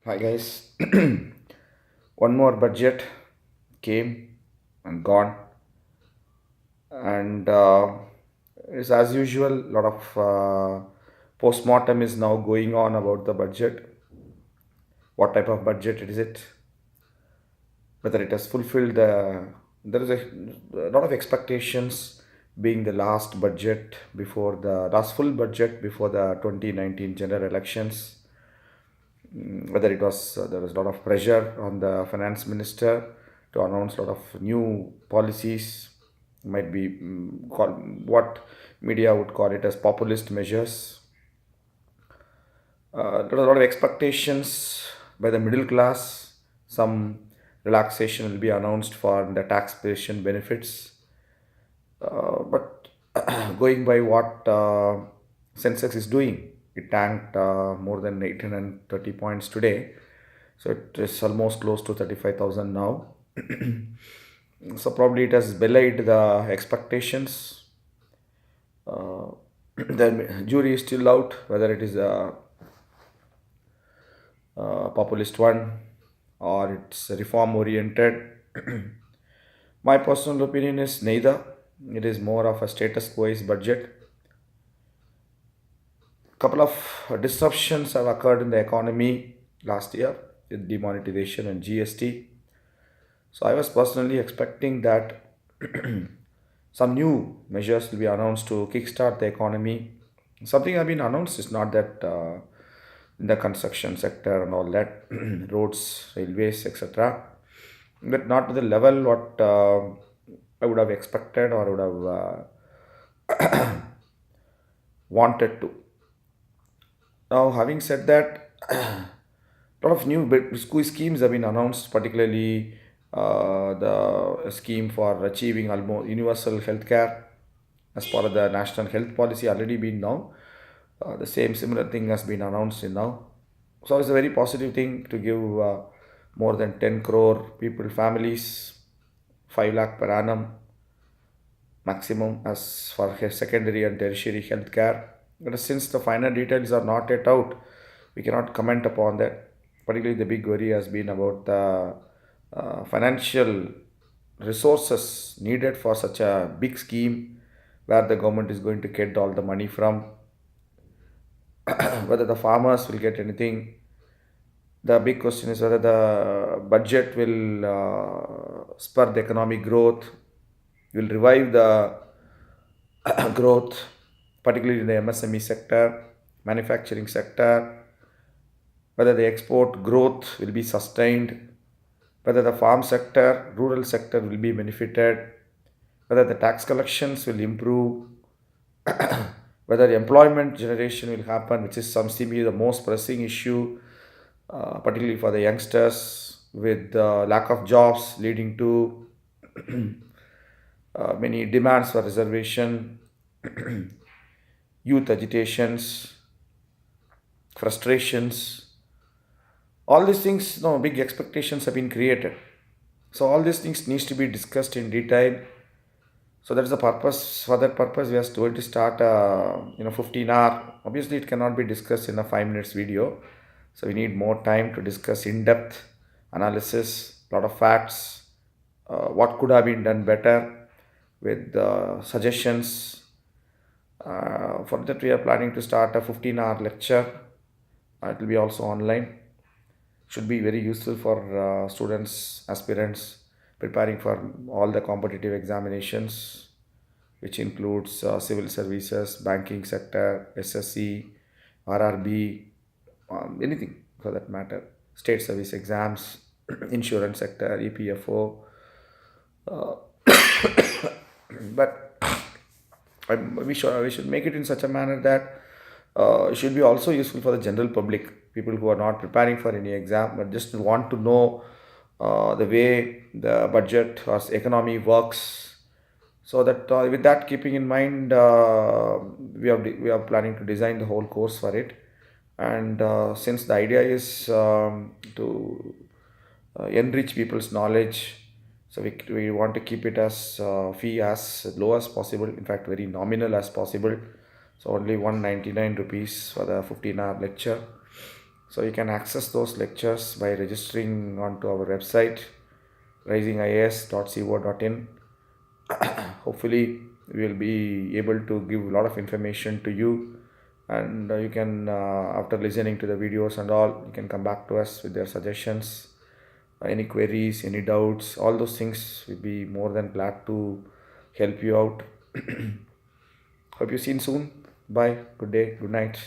Hi guys. One more budget came and gone, and it's as usual. A lot of post-mortem is now going on about the budget. What type of budget is it? Whether it has fulfilled the. There is a lot of expectations being the last budget before the last full budget before the 2019 general elections. Whether it was there was a lot of pressure on the finance minister to announce a lot of new policies, might be what media would call it as populist measures. There are a lot of expectations by the middle class. Some relaxation will be announced for the taxation benefits, but going by what Sensex is doing, it tanked more than 1830 points today. So it is almost close to 35,000 now. So probably it has belied the expectations. The jury is still out whether it is a populist one or it's reform oriented. My personal opinion is neither. It is more of a status quo budget. Couple of disruptions have occurred in the economy last year with demonetization and GST. So I was personally expecting that some new measures will be announced to kickstart the economy. Something have been announced is not that in the construction sector and all that, roads, railways, etc. But not to the level what I would have expected or would have wanted to. Now, having said that, a lot of new school schemes have been announced, particularly the scheme for achieving almost universal health care as part of the national health policy already been now. The same similar thing has been announced in now. So it's a very positive thing to give more than 10 crore people, families, 5 lakh per annum maximum as for secondary and tertiary health care. But since the final details are not yet out, we cannot comment upon that. Particularly, the big worry has been about the financial resources needed for such a big scheme where the government is going to get all the money from, whether the farmers will get anything. The big question is whether the budget will spur the economic growth, will revive the growth, particularly in the MSME sector, manufacturing sector, whether the export growth will be sustained, whether the farm sector, rural sector will be benefited, whether the tax collections will improve, whether employment generation will happen, which is some seem to be the most pressing issue, particularly for the youngsters, with lack of jobs leading to many demands for reservation, youth agitations, frustrations. All these things, no big expectations have been created. So all these things needs to be discussed in detail. So that's the purpose. For that purpose, we are going to start 15-hour. Obviously, it cannot be discussed in a 5 minutes video. So we need more time to discuss in-depth analysis, lot of facts, what could have been done better with suggestions. For that, we are planning to start a 15-hour lecture. It will be also online. Should be very useful for students, aspirants preparing for all the competitive examinations, which includes civil services, banking sector, SSC, RRB, anything for that matter, state service exams, insurance sector, EPFO. Uh, but we should make it in such a manner that it should be also useful for the general public, people who are not preparing for any exam but just want to know the way the budget or economy works. So that with that keeping in mind, we are planning to design the whole course for it. And since the idea is to enrich people's knowledge, so we want to keep it as fee as low as possible, in fact very nominal as possible. So only 199 rupees for the 15-hour lecture. So you can access those lectures by registering onto our website risingias.co.in. Hopefully we will be able to give a lot of information to you, and you can after listening to the videos and all, you can come back to us with their suggestions, any queries, any doubts, all those things. We'll be more than glad to help you out. Hope you seen soon. Bye, good day, good night.